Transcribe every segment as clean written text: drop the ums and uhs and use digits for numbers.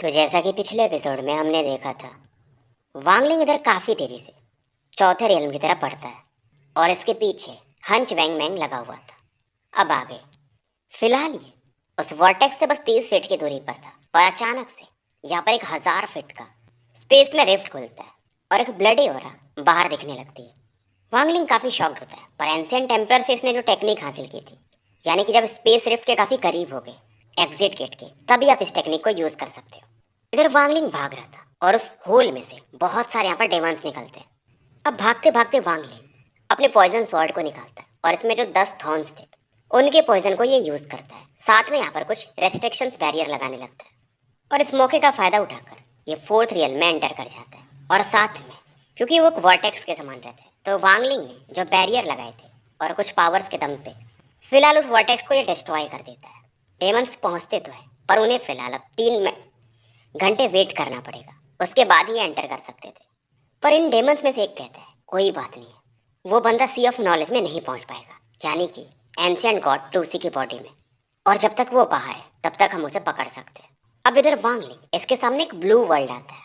तो जैसा कि पिछले एपिसोड में हमने देखा था, वांगलिंग इधर काफ़ी तेज़ी से चौथे रियल्म की तरफ बढ़ता है और इसके पीछे हंच वैंग मैंग लगा हुआ था। अब आगे फिलहाल ये उस वर्टेक्स से बस 30 फीट की दूरी पर था और अचानक से यहाँ पर 1000 फीट का स्पेस में रिफ्ट खुलता है और एक ब्लडी ऑरा बाहर दिखने लगती है। वांगलिंग काफ़ी शॉक्ड होता है, पर एंशिएंट टेम्पलर से इसने जो टेक्निक हासिल की थी, यानी कि जब स्पेस रिफ्ट के काफ़ी करीब हो गए एग्जिट गेट के, तभी आप इस टेक्निक को यूज़ कर सकते हो। इधर वांगलिंग भाग रहा था और उस होल में से बहुत सारे यहाँ पर डेमंस निकलते हैं। अब भागते भागते वांगलिंग अपने पॉइजन स्वॉर्ड को निकालता है और इसमें जो 10 थॉर्न्स थे उनके पॉइजन को ये यूज़ करता है। साथ में यहाँ पर कुछ रेस्ट्रिक्शंस बैरियर लगाने लगता है और इस मौके का फ़ायदा उठाकर ये फोर्थ रियल में एंटर कर जाता है। और साथ में क्योंकि वो वर्टेक्स के समान रहते हैं, तो वांगलिंग ने जो बैरियर लगाए थे और कुछ पावर्स के दम पे फिलहाल उस वर्टेक्स को ये डिस्ट्रॉय कर देता है। डेमंस पहुँचते तो है, पर उन्हें फिलहाल अब 3 घंटे वेट करना पड़ेगा, उसके बाद ही एंटर कर सकते थे। पर इन डेमंस में से एक कहता है कोई बात नहीं है, वो बंदा सी ऑफ नॉलेज में नहीं पहुंच पाएगा, यानी कि एंशिएंट गॉड टूसी की बॉडी में, और जब तक वो बाहर है तब तक हम उसे पकड़ सकते हैं। अब इधर वांगलिंग इसके सामने एक ब्लू वर्ल्ड आता है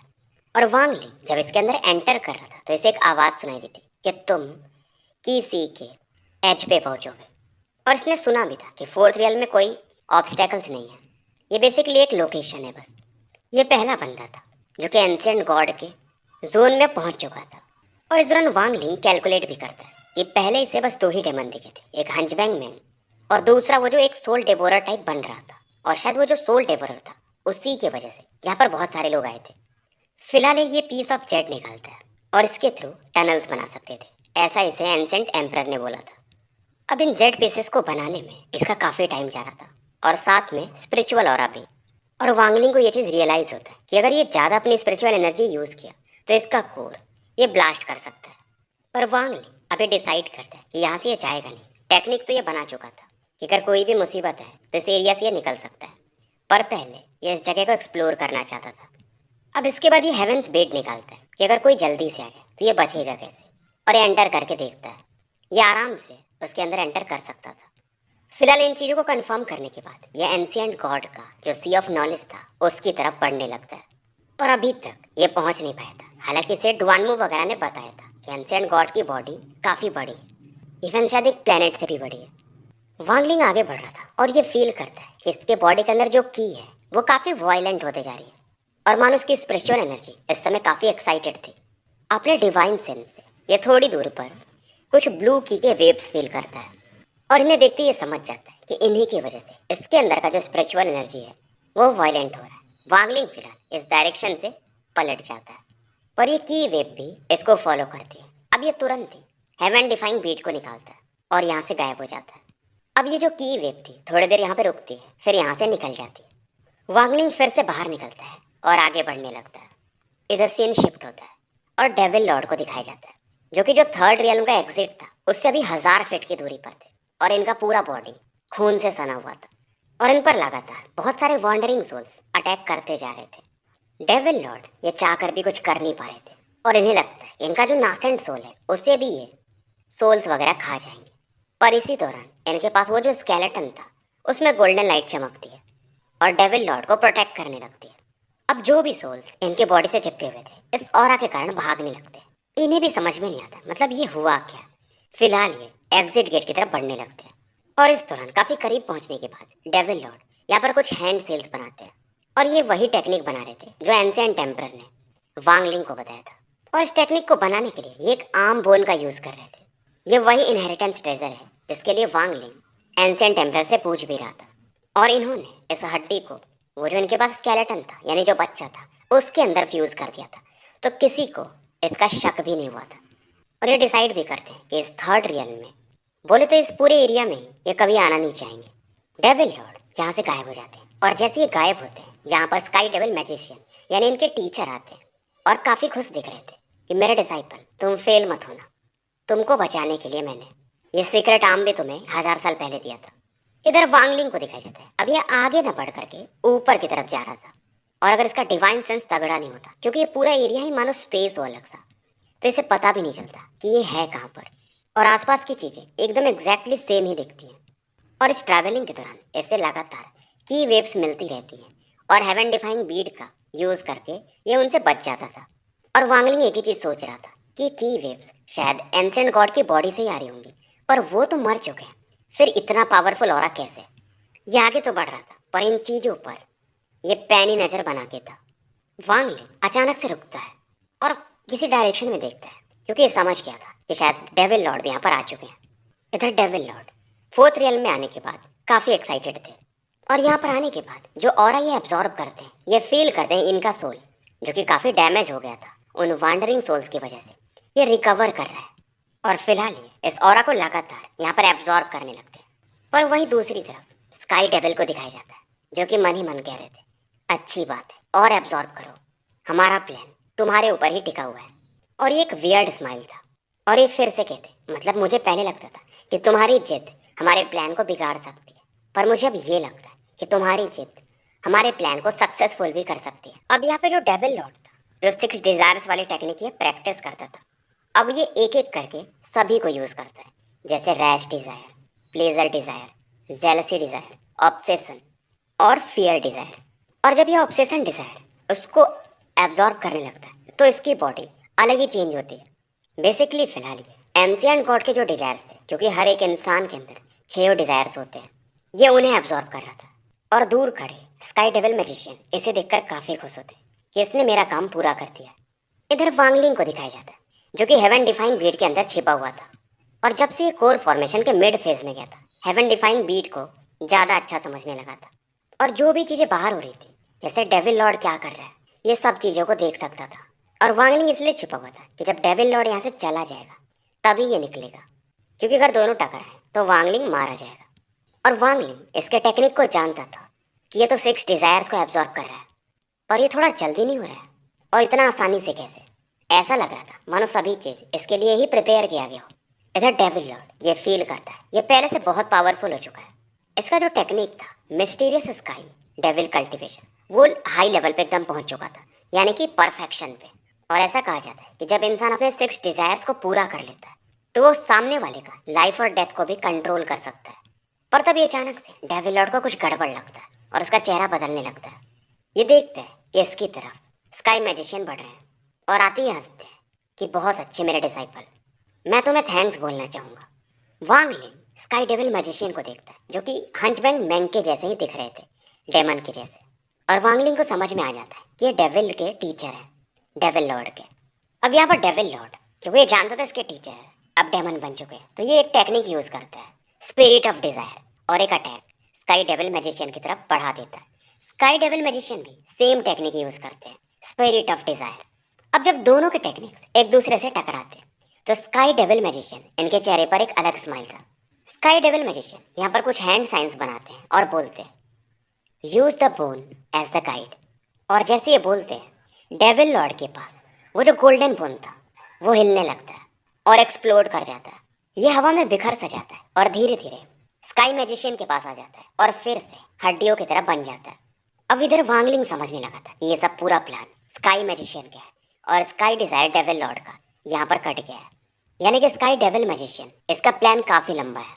और वांगलिंग जब इसके अंदर एंटर कर रहा था तो इसे एक आवाज़ सुनाई दी थी कि तुम की सी के एज पे पहुंचोगे। और इसने सुना भी था कि फोर्थ रियल में कोई ऑब्स्टेकल्स नहीं है, ये बेसिकली एक लोकेशन है बस। ये पहला बंदा था जो कि एंशिएंट गॉड के जोन में पहुंच चुका था। और इस दौरान वांगलिंग कैलकुलेट भी करता है कि पहले इसे बस 2 ही डेमन दिखे थे, एक हंचबैंग मैन और दूसरा वो जो एक सोल डेवोरर टाइप बन रहा था। और शायद वो जो सोल डेवोरर था उसी की वजह से यहाँ पर बहुत सारे लोग आए थे। फिलहाल ये पीस ऑफ जेट निकालता है और इसके थ्रू टनल्स बना सकते थे, ऐसा इसे एंशिएंट एम्परर ने बोला था। अब इन जेट पीसेस को बनाने में इसका काफ़ी टाइम जा रहा था और साथ में स्पिरिचुअल ऑरा भी। और वांगलिंग को ये चीज़ रियलाइज़ होता है कि अगर ये ज़्यादा अपनी स्पिरिचुअल एनर्जी यूज़ किया तो इसका कोर ये ब्लास्ट कर सकता है। पर वांगलिंग अभी डिसाइड करता है कि यहाँ से ये जाएगा नहीं। टेक्निक तो ये बना चुका था कि अगर कोई भी मुसीबत है तो इस एरिया से ये निकल सकता है, पर पहले ये इस जगह को एक्सप्लोर करना चाहता था। अब इसके बाद ये हेवेंस बेड निकालता है कि अगर कोई जल्दी से आ जाए तो ये बचेगा कैसे, और ये एंटर करके देखता है ये आराम से उसके अंदर एंटर कर सकता था। फिलहाल इन चीज़ों को कंफर्म करने के बाद ये एंशिएंट गॉड का जो सी ऑफ नॉलेज था उसकी तरफ बढ़ने लगता है। और अभी तक ये पहुंच नहीं पाया था, हालांकि इसे डुआनमू वगैरह ने बताया था कि एंशिएंट गॉड की बॉडी काफ़ी बड़ी है, इवन शायद एक प्लेनेट से भी बड़ी है। वांगलिंग आगे बढ़ रहा था और ये फील करता है कि इसके बॉडी के अंदर जो की है वो काफ़ी वायलेंट होते जा रही है और मानो उसकी स्पिरिचुअल एनर्जी इस समय काफ़ी एक्साइटेड थी। अपने डिवाइन सेंस से ये थोड़ी दूर पर कुछ ब्लू की के वेव्स फील करता है और इन्हें देखते ये समझ जाता है कि इन्हीं की वजह से इसके अंदर का जो स्पिरिचुअल एनर्जी है वो वायलेंट हो रहा है। वांगलिंग फिलहाल इस डायरेक्शन से पलट जाता है, पर ये की वेव भी इसको फॉलो करती है। अब ये तुरंत ही हेवन डिफाइंग बीट को निकालता है और यहाँ से गायब हो जाता है। अब ये जो की वेव थी थोड़ी देर यहाँ पे रुकती है, फिर यहाँ से निकल जाती है। वांगलिंग फिर से बाहर निकलता है और आगे बढ़ने लगता है। इधर सीन शिफ्ट होता है और डेविल लॉर्ड को दिखाया जाता है जो कि जो थर्ड रियल्म का एग्जिट था उससे अभी 1000 फीट की दूरी पर थे और इनका पूरा बॉडी खून से सना हुआ था और इन पर लगातार बहुत सारे वॉन्डरिंग सोल्स अटैक करते जा रहे थे। डेविल लॉर्ड ये चाहकर भी कुछ कर नहीं पा रहे थे और इन्हें लगता है इनका जो नासेंट सोल है उसे भी ये सोल्स वगैरह खा जाएंगे। पर इसी दौरान इनके पास वो जो स्केलेटन था उसमें गोल्डन लाइट चमकती है और डेविल लॉर्ड को प्रोटेक्ट करने लगती है। अब जो भी सोल्स इनके बॉडी से चिपके हुए थे इस ऑरा के कारण भागने लगते हैं। इन्हें भी समझ में नहीं आता मतलब ये हुआ क्या। फिलहाल ये एग्जिट गेट की तरफ बढ़ने लगते हैं और इस दौरान काफ़ी करीब पहुंचने के बाद डेविल लॉर्ड यहाँ पर कुछ हैंड सेल्स बनाते हैं और ये वही टेक्निक बना रहे थे जो एंशिएंट टेम्परर ने वांगलिंग को बताया था। और इस टेक्निक को बनाने के लिए ये एक आर्म बोन का यूज़ कर रहे थे। ये वही इनहेरिटेंस ट्रेजर है जिसके लिए वांगलिंग एंशिएंट टेम्परर से पूछ भी रहा था। और इन्होंने इस हड्डी को वो जो इनके पास स्केलेटन था यानी जो बच्चा था उसके अंदर फ्यूज़ कर दिया था, तो किसी को इसका शक भी नहीं हुआ था। और ये डिसाइड भी करते हैं कि इस थर्ड रियल में बोले तो इस पूरे एरिया में ही ये कभी आना नहीं चाहेंगे। डेविल लॉर्ड यहाँ से गायब हो जाते हैं और जैसे ये गायब होते हैं यहाँ पर स्काई डेविल मैजिशियन यानी इनके टीचर आते हैं और काफ़ी खुश दिख रहे थे कि मेरे डिसाइपल तुम फेल मत होना, तुमको बचाने के लिए मैंने ये सीक्रेट आर्म भी तुम्हें 1000 साल पहले दिया था। इधर वांगलिंग को दिखाया जाता है अब ये आगे न बढ़ करके ऊपर की तरफ जा रहा था और अगर इसका डिवाइन सेंस तगड़ा नहीं होता क्योंकि ये पूरा एरिया ही मानो स्पेस हो अलग सा, तो इसे पता भी नहीं चलता कि ये है कहाँ पर और आसपास की चीज़ें एकदम एग्जैक्टली सेम ही दिखती हैं। और इस ट्रैवलिंग के दौरान ऐसे लगातार की वेव्स मिलती रहती हैं और हेवन डिफाइंग बीड का यूज़ करके ये उनसे बच जाता था। और वांगलिंग एक ही चीज़ सोच रहा था कि की वेव्स शायद एंसेंट गॉड की बॉडी से ही आ रही होंगी, पर वो तो मर चुके हैं, फिर इतना पावरफुल ऑरा कैसे? ये आगे तो बढ़ रहा था, पर इन चीज़ों पर ये पैनी नज़र बना के था। वांगलिंग अचानक से रुकता है और किसी डायरेक्शन में देखता है, क्योंकि ये समझ गया था कि शायद डेविल लॉर्ड भी यहाँ पर आ चुके हैं। इधर डेविल लॉर्ड फोर्थ रियल में आने के बाद काफ़ी एक्साइटेड थे, और यहाँ पर आने के बाद जो ऑरा ये एब्जॉर्ब करते हैं, ये फील करते हैं इनका सोल, जो कि काफ़ी डैमेज हो गया था उन वांडरिंग सोल्स की वजह से, ये रिकवर कर रहा है। और फिलहाल ये इस ऑरा को लगातार यहाँ पर एब्जॉर्ब करने लगते हैं। पर वहीं दूसरी तरफ स्काई डेविल को दिखाया जाता है, जो कि मन ही मन कह रहे थे, अच्छी बात है और एब्जॉर्ब करो, हमारा प्लान तुम्हारे ऊपर ही टिका हुआ है। और ये एक वियर्ड स्माइल था, और ये फिर से कहते, मतलब मुझे पहले लगता था कि तुम्हारी जिद हमारे प्लान को बिगाड़ सकती है, पर मुझे अब ये लगता है कि तुम्हारी जिद हमारे प्लान को सक्सेसफुल भी कर सकती है। अब यहाँ पे जो डेविल लॉर्ड था, जो 6 डिजायर्स वाली टेक्निक ये प्रैक्टिस करता था, अब ये एक एक करके सभी को यूज़ करता है, जैसे rash desire, pleasure desire, jealousy desire, obsession और फियर डिज़ायर। और जब ये ऑब्सेशन डिज़ायर उसको एब्जॉर्ब करने लगता है, तो इसकी बॉडी अलग ही चेंज होती है। बेसिकली फिलहाल ये एंशिएंट गॉड के जो डिज़ायर्स थे, क्योंकि हर एक इंसान के अंदर 6 डिज़ायर्स होते हैं, ये उन्हें एब्जॉर्ब कर रहा था। और दूर खड़े स्काई डेविल मैजिशियन इसे देखकर काफ़ी खुश होते कि इसने मेरा काम पूरा कर दिया। इधर वांगलिंग को दिखाया जाता है, जो कि हेवन डिफाइंग बीट के अंदर छिपा हुआ था, और जब से ये कोर फॉर्मेशन के मिड फेज में गया था, हेवन डिफाइंग बीट को ज़्यादा अच्छा समझने लगा था। और जो भी चीज़ें बाहर हो रही थी, जैसे डेविल लॉर्ड क्या कर रहा है, ये सब चीज़ों को देख सकता था। और वांगलिंग इसलिए छिपा हुआ था कि जब डेविल लॉर्ड यहाँ से चला जाएगा तभी ये निकलेगा, क्योंकि अगर दोनों टकराएं तो वांगलिंग मारा जाएगा। और वांगलिंग इसके टेक्निक को जानता था कि ये तो 6 डिज़ायर्स को एब्जॉर्ब कर रहा है, पर ये थोड़ा जल्दी नहीं हो रहा है, और इतना आसानी से कैसे? ऐसा लग रहा था मानो सभी चीज़ इसके लिए ही प्रिपेयर किया गया हो। इधर डेविल लॉर्ड ये फील करता है ये पहले से बहुत पावरफुल हो चुका है। इसका जो टेक्निक था मिस्टीरियस स्काई डेविल कल्टीवेशन, वो हाई लेवल पे एकदम पहुंच चुका था, यानी कि परफेक्शन पे। और ऐसा कहा जाता है कि जब इंसान अपने 6 डिज़ायर्स को पूरा कर लेता है, तो वो सामने वाले का लाइफ और डेथ को भी कंट्रोल कर सकता है। पर तभी अचानक से डेविल लॉर्ड को कुछ गड़बड़ लगता है, और उसका चेहरा बदलने लगता है। ये देखते हैं कि इसकी तरफ स्काई मैजिशियन बढ़ रहे हैं, और आते ही हंसते हैं कि बहुत अच्छे मेरे डिसाइपल, मैं तुम्हें थैंक्स बोलना चाहूँगा। वांगलिंग स्काई डेविल मैजिशियन को देखता है, जो कि हंचबैंग मैंग के जैसे ही दिख रहे थे, डेमन के जैसे। और वांगलिंग को समझ में आ जाता है कि ये डेविल के टीचर हैं, डेविल लॉर्ड के। अब यहाँ पर डेविल लॉर्ड, क्योंकि ये जानता था इसके टीचर अब डेमन बन चुके हैं, तो ये एक टेक्निक यूज़ करता है, स्पिरिट ऑफ डिज़ायर, और एक अटैक स्काई डेविल मैजिशियन की तरफ बढ़ा देता है। स्काई डेविल मैजिशियन भी सेम टेक्निक यूज़ करते हैं, स्पिरिट ऑफ डिज़ायर। अब जब दोनों के टेक्निक्स एक दूसरे से टकराते हैं, तो स्काई डेविल मैजिशियन इनके चेहरे पर एक अलग स्माइल था। स्काई डेविल मैजिशियन यहाँ पर कुछ हैंड साइंस बनाते हैं और बोलते हैं, use the bone as the guide. और जैसे ये बोलते हैं, डेविल लॉर्ड के पास वो जो गोल्डन बोन था वो हिलने लगता है और एक्सप्लोड कर जाता है। ये हवा में बिखर सा जाता है और धीरे धीरे स्काई मैजिशियन के पास आ जाता है और फिर से हड्डियों की तरह बन जाता है। अब इधर वांगलिंग समझने लगा था ये सब पूरा प्लान स्काई मैजिशियन का है और स्काई डिज़ायर डेविल लॉर्ड का यहाँ पर कट गया है, यानी कि स्काई डेविल मैजिशियन इसका प्लान काफ़ी लंबा है।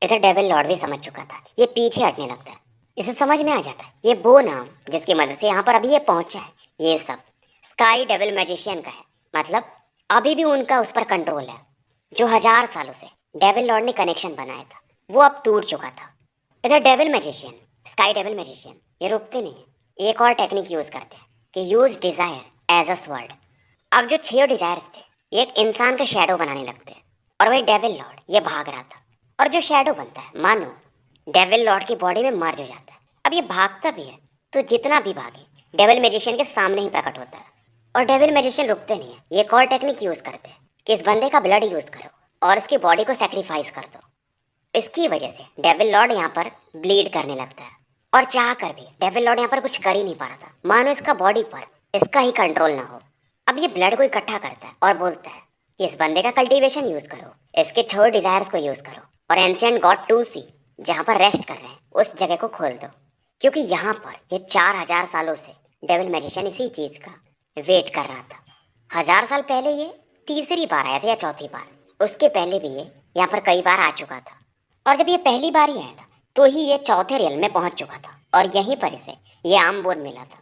इधर डेविल लॉर्ड भी समझ चुका था, ये पीछे हटने लगता है। इसे समझ में आ जाता है ये वो नाम जिसकी मदद से यहाँ पर अभी ये पहुँचा है, ये सब स्काई डेविल मैजिशियन का है, मतलब अभी भी उनका उस पर कंट्रोल है। जो 1000 सालों से डेविल लॉर्ड ने कनेक्शन बनाया था वो अब टूट चुका था। इधर devil magician sky devil magician ये रुकते नहीं हैं, एक और टेक्निक यूज़ करते हैं कि use desire as a sword. अब जो 6 डिज़ायर्स थे ये एक इंसान का शेडो बनाने लगते हैं, और वही डेविल लॉर्ड ये भाग रहा था, और जो शेडो बनता है मानो डेविल लॉर्ड की बॉडी में मर्ज हो जाता है। अब ये भागता भी है तो जितना भी भागे डेविल मैजिशियन के सामने ही प्रकट होता है। और डेविल मैजिशियन रुकते नहीं है, ये एक और टेक्निक यूज़ करते हैं कि इस बंदे का ब्लड यूज़ करो और इसकी बॉडी को सेक्रीफाइस कर दो। इसकी वजह से डेविल लॉर्ड यहाँ पर ब्लीड करने लगता है, और चाह कर भी डेविल लॉर्ड यहाँ पर कुछ कर ही नहीं पा रहा था, मानो इसका बॉडी पर इसका ही कंट्रोल ना हो। अब ये ब्लड को इकट्ठा करता है और बोलता है कि इस बंदे का कल्टीवेशन यूज़ करो, इसके 6 डिज़ायर्स को यूज़ करो, और एंशिएंट गॉड 2C जहाँ पर रेस्ट कर रहे हैं उस जगह को खोल दो, क्योंकि यहाँ पर ये 4000 सालों से डेविल मैजिशियन इसी चीज़ का वेट कर रहा था। 1000 साल पहले ये तीसरी बार आया था या चौथी बार, उसके पहले भी ये यहाँ पर कई बार आ चुका था, और जब ये पहली बार ही आया था तो ही ये चौथे रियल में पहुँच चुका था, और यहीं पर इसे ये आम बोन मिला था।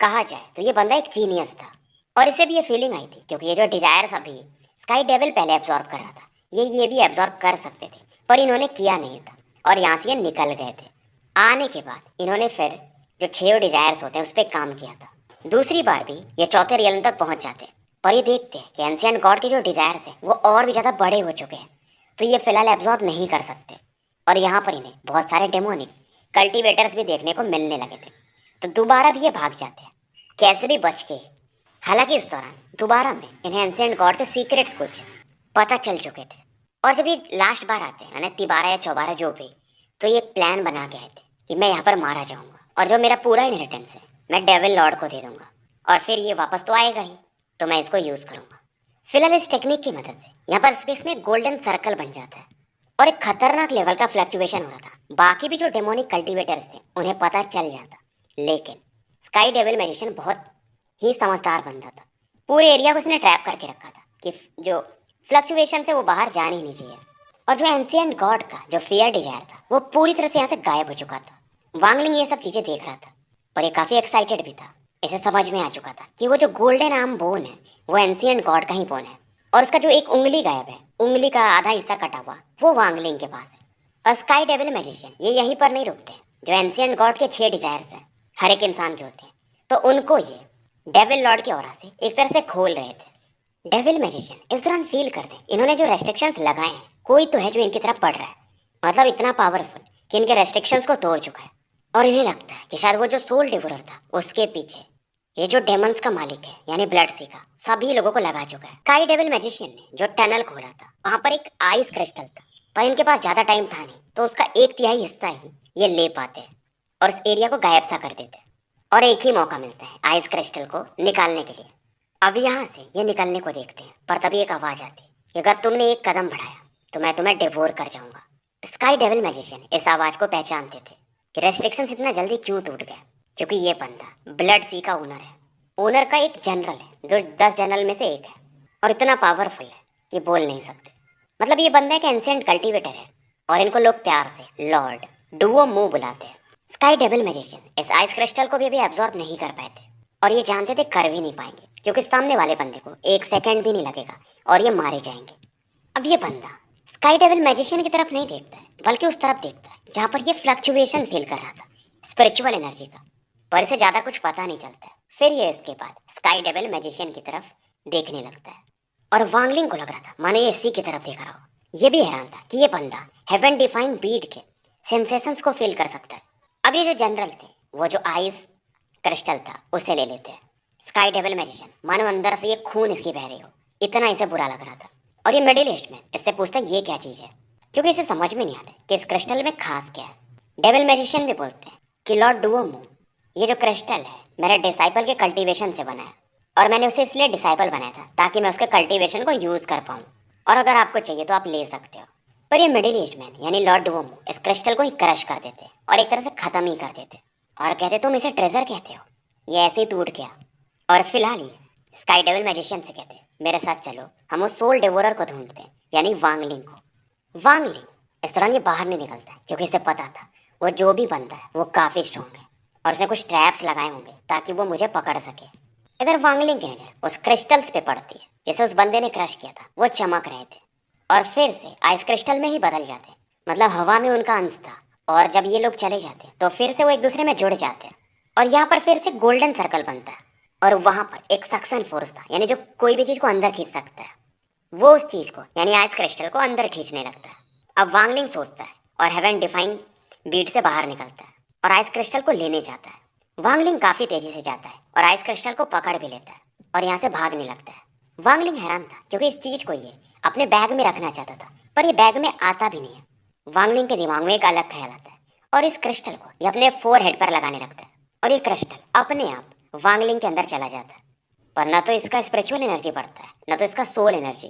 कहा जाए तो ये बंदा एक जीनियस था, और इसे भी ये फीलिंग आई थी क्योंकि ये जो डिजायर्स अभी स्काई डेविल पहले एब्जॉर्ब कर रहा था, ये भी एब्जॉर्ब कर सकते थे, पर इन्होंने किया नहीं था और यहाँ से ये निकल गए थे। आने के बाद इन्होंने फिर जो 6 डिजायर्स होते हैं उस पर काम किया था। दूसरी बार भी ये चौथे रियल्म तक पहुंच जाते हैं, पर ये देखते हैं कि एंशिएंट गॉड के जो डिजायर्स हैं वो और भी ज़्यादा बड़े हो चुके हैं, तो ये फिलहाल एब्जॉर्ब नहीं कर सकते। और यहाँ पर इन्हें बहुत सारे डेमोनिक कल्टीवेटर्स भी देखने को मिलने लगे थे, तो दोबारा भी ये भाग जाते हैं कैसे भी बच के। हालांकि इस दौरान दोबारा में इन्हें एंशिएंट गॉड के सीक्रेट्स कुछ पता चल चुके थे, और जब ये लास्ट बार आते हैं यानी तिबारा या चौबारा जो भी, तो ये एक प्लान बना के आए थे कि मैं यहाँ पर मारा जाऊँगा और जो मेरा पूरा इनहेरिटेंस है मैं डेविल लॉर्ड को दे दूँगा, और फिर ये वापस तो आएगा ही, तो मैं इसको यूज़ करूँगा। फिलहाल इस टेक्निक की मदद से यहाँ पर स्पेस में गोल्डन सर्कल बन जाता है और एक खतरनाक लेवल का फ्लक्चुएशन हो रहा था। बाकी भी जो डेमोनिक कल्टीवेटर्स थे उन्हें पता चल जाता, लेकिन स्काई डेविल मैजिशियन बहुत ही समझदार बंदा था। पूरे एरिया को उसने ट्रैप करके रखा था कि जो फ्लक्चुएशन से वो बाहर जाने ही नहीं चाहिए। और जो एंशिएंट गॉड का जो फियर डिजायर था वो पूरी तरह से यहाँ से गायब हो चुका था। वांगलिंग ये सब चीज़ें देख रहा था और ये काफ़ी एक्साइटेड भी था। इसे समझ में आ चुका था कि वो जो गोल्डन आर्म बोन है वो एंशिएंट गॉड का ही बोन है, और उसका जो एक उंगली गायब है, उंगली का आधा हिस्सा कटा हुआ, वो वांगलिंग के पास है। और स्काई डेविल मैजिशियन ये यहीं पर नहीं रुकते। जो एंशिएंट गॉड के 6 डिजायर्स हैं हर एक इंसान के होते हैं, तो उनको ये डेविल लॉर्ड की ऑरा से एक तरह से खोल रहे थे। डेविल मैजिशियन इस दौरान फील करते इन्होंने जो रेस्ट्रिक्शंस लगाए हैं कोई तो है जो इनकी तरफ पड़ रहा है, मतलब इतना पावरफुल कि इनके रेस्ट्रिक्शंस को तोड़ चुका है। और इन्हें लगता है कि शायद वो जो सोल डिवोरर था उसके पीछे ये जो डेमंस का मालिक है यानी ब्लड सी का सभी लोगों को लगा चुका है। स्काई डेविल मैजिशियन ने जो टनल खोला था वहां पर एक आइस क्रिस्टल था, पर इनके पास ज्यादा टाइम था नहीं, तो उसका 1/3 हिस्सा ही ये ले पाते हैं और इस एरिया को गायब सा कर देते हैं, और एक ही मौका मिलता है आइस क्रिस्टल को निकालने के लिए। अब यहाँ से ये निकलने को देखते हैं, पर तभी एक आवाज आती है कि अगर तुमने एक कदम बढ़ाया तो मैं तुम्हें डिवोर कर जाऊंगा। स्काई डेविल मैजिशियन इस आवाज को पहचानते थे कि रेस्ट्रिक्शंस इतना जल्दी क्यों टूट गया, क्योंकि ये बंदा ब्लड सी का ओनर है। ओनर का एक जनरल है जो 10 जनरल में से एक है, और इतना पावरफुल है कि बोल नहीं सकते। मतलब ये बंदा एक एंशिएंट कल्टीवेटर है, और इनको लोग प्यार से लॉर्ड डुओ मू बुलाते हैं। स्काई डेविल मैजिशियन इस आइस क्रिस्टल को भी अभी एब्जॉर्ब नहीं कर पाए थे, और ये जानते थे कर भी नहीं पाएंगे, क्योंकि सामने वाले बंदे को 1 सेकंड भी नहीं लगेगा और ये मारे जाएंगे। अब ये बंदा स्काई डेविल मैजिशियन की तरफ नहीं देखता है, बल्कि उस तरफ देखता है जहाँ पर ये फ्लक्चुएशन फील कर रहा था स्पिरिचुअल एनर्जी का, पर इसे ज़्यादा कुछ पता नहीं चलता है। फिर ये उसके बाद स्काई डेविल मैजिशियन की तरफ देखने लगता है, और वांगलिंग को लग रहा था मानो ये इसी की तरफ देख रहा हो। ये भी हैरान था कि ये बंदा हेवन डिफाइंग बीट के सेंसेशंस को फील कर सकता है। अब ये जो जनरल थे वो जो आइस क्रिस्टल था उसे ले लेते हैं। स्काई डेविल मैजिशियन मानो अंदर से ये खून इसकी बह रही हो, इतना इसे बुरा लग रहा था। और ये मिडिल ईस्ट में इससे पूछता है ये क्या चीज़ है, क्योंकि इसे समझ में नहीं आता कि इस क्रिस्टल में खास क्या है। डेविल मैजिशियन भी बोलते हैं कि लॉर्ड डुओमू, ये जो क्रिस्टल है मेरे डिसाइपल के कल्टीवेशन से बना है, और मैंने उसे इसलिए डिसाइपल बनाया था ताकि मैं उसके कल्टीवेशन को यूज़ कर पाऊँ, और अगर आपको चाहिए तो आप ले सकते हो। पर ये मिडिल ईस्ट मैन यानी लॉर्ड डुओमू इस क्रिस्टल को ही क्रश कर देते और एक तरह से ख़त्म ही कर देते, और कहते तुम इसे ट्रेजर कहते हो, ये ऐसे ही टूट गया। और फिलहाल ये स्काई डेविल मैजिशियन से कहते मेरे साथ चलो, हम उस सोल डिवोरर को ढूंढते हैं यानी वांगलिंग को। वांगलिंग इस दौरान ये बाहर नहीं निकलता है, क्योंकि इसे पता था वो जो भी बनता है वो काफ़ी स्ट्रॉन्ग है, और उसने कुछ ट्रैप्स लगाए होंगे ताकि वो मुझे पकड़ सके। इधर वांगलिंग की नज़र उस क्रिस्टल्स पे पड़ती है जिसे उस बंदे ने क्रश किया था, वो चमक रहे थे और फिर से आइस क्रिस्टल में ही बदल जाते, मतलब हवा में उनका अंश था, और जब ये लोग चले जाते तो फिर से वो एक दूसरे में जुड़ जाते हैं, और यहाँ पर फिर से गोल्डन सर्कल बनता है, और वहाँ पर एक सक्शन फोर्स था यानी जो कोई भी चीज़ को अंदर खींच सकता है, वो उस चीज़ को यानी आइस क्रिस्टल को अंदर खींचने लगता है। अब वांगलिंग सोचता है और हेवन डिफाइंग बीट से बाहर निकलता है और आइस क्रिस्टल को लेने जाता है। वांगलिंग काफ़ी तेज़ी से जाता है और आइस क्रिस्टल को पकड़ भी लेता है और यहाँ से भागने लगता है। वांगलिंग हैरान था क्योंकि इस चीज़ को ये अपने बैग में रखना चाहता था, पर ये बैग में आता भी नहीं है। वांगलिंग के दिमाग में एक अलग ख्याल आता है और इस क्रिस्टल को ये अपने फोरहेड पर लगाने लगता है, और ये क्रिस्टल अपने आप वांगलिंग के अंदर चला जाता है। पर न तो इसका स्पिरिचुअल एनर्जी बढ़ता है न तो इसका सोल एनर्जी,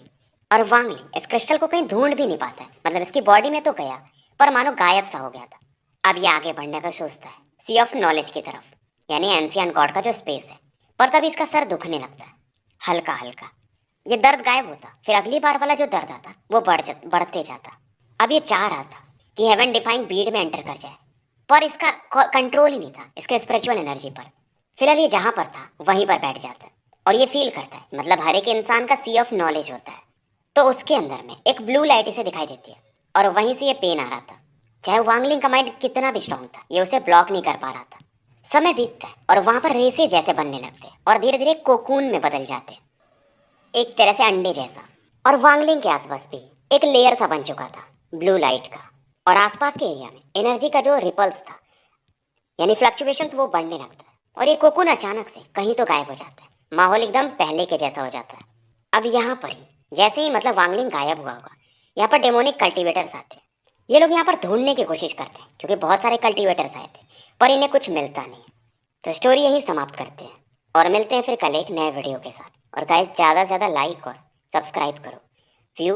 और वांगलिंग इस क्रिस्टल को कहीं ढूंढ भी नहीं पाता है, मतलब इसकी बॉडी में तो गया पर मानो गायब सा हो गया था। अब ये आगे बढ़ने का सोचता है सी ऑफ नॉलेज की तरफ यानी एंशिएंट गॉड का जो स्पेस है, पर तभी इसका सर दुखने लगता है हल्का हल्का। ये दर्द गायब होता, फिर अगली बार वाला जो दर्द आता वो बढ़ते जाता। अब ये चाह रहा था कि हेवन डिफाइंग बीड में एंटर कर जाए, पर इसका कंट्रोल ही नहीं था इसके स्पिरिचुअल एनर्जी पर। फिलहाल ये जहाँ पर था वहीं पर बैठ जाता है और ये फील करता है, मतलब हर एक इंसान का सी ऑफ नॉलेज होता है। तो उसके अंदर में एक ब्लू लाइट इसे दिखाई देती है और वहीं से ये पेन आ रहा था। चाहे वांगलिंग का माइंड कितना भी स्ट्रांग था, ये उसे ब्लॉक नहीं कर पा रहा था। समय बीतता है और वहाँ पर रेसे जैसे बनने लगते हैं और धीरे धीरे कोकून में बदल जाते हैं, एक तरह से अंडे जैसा। और वांगलिंग के आसपास भी एक लेयर सा बन चुका था ब्लू लाइट का, और आसपास के एरिया में एनर्जी का जो रिपल्स था, यानी फ्लक्चुएशंस, वो बढ़ने लगता है। और ये कोकून अचानक से कहीं तो गायब हो जाता है, माहौल एकदम पहले के जैसा हो जाता है। अब यहाँ पर ही जैसे ही मतलब वांगलिंग गायब हुआ होगा, यहाँ पर डेमोनिक कल्टीवेटर्स आते हैं। ये लोग यहाँ पर ढूंढने की कोशिश करते हैं क्योंकि बहुत सारे कल्टीवेटर्स आए थे, पर इन्हें कुछ मिलता नहीं। तो स्टोरी यही समाप्त करते हैं और मिलते हैं फिर कल एक नए वीडियो के साथ। और गाइस, ज़्यादा से ज़्यादा लाइक और सब्सक्राइब करो। व्यू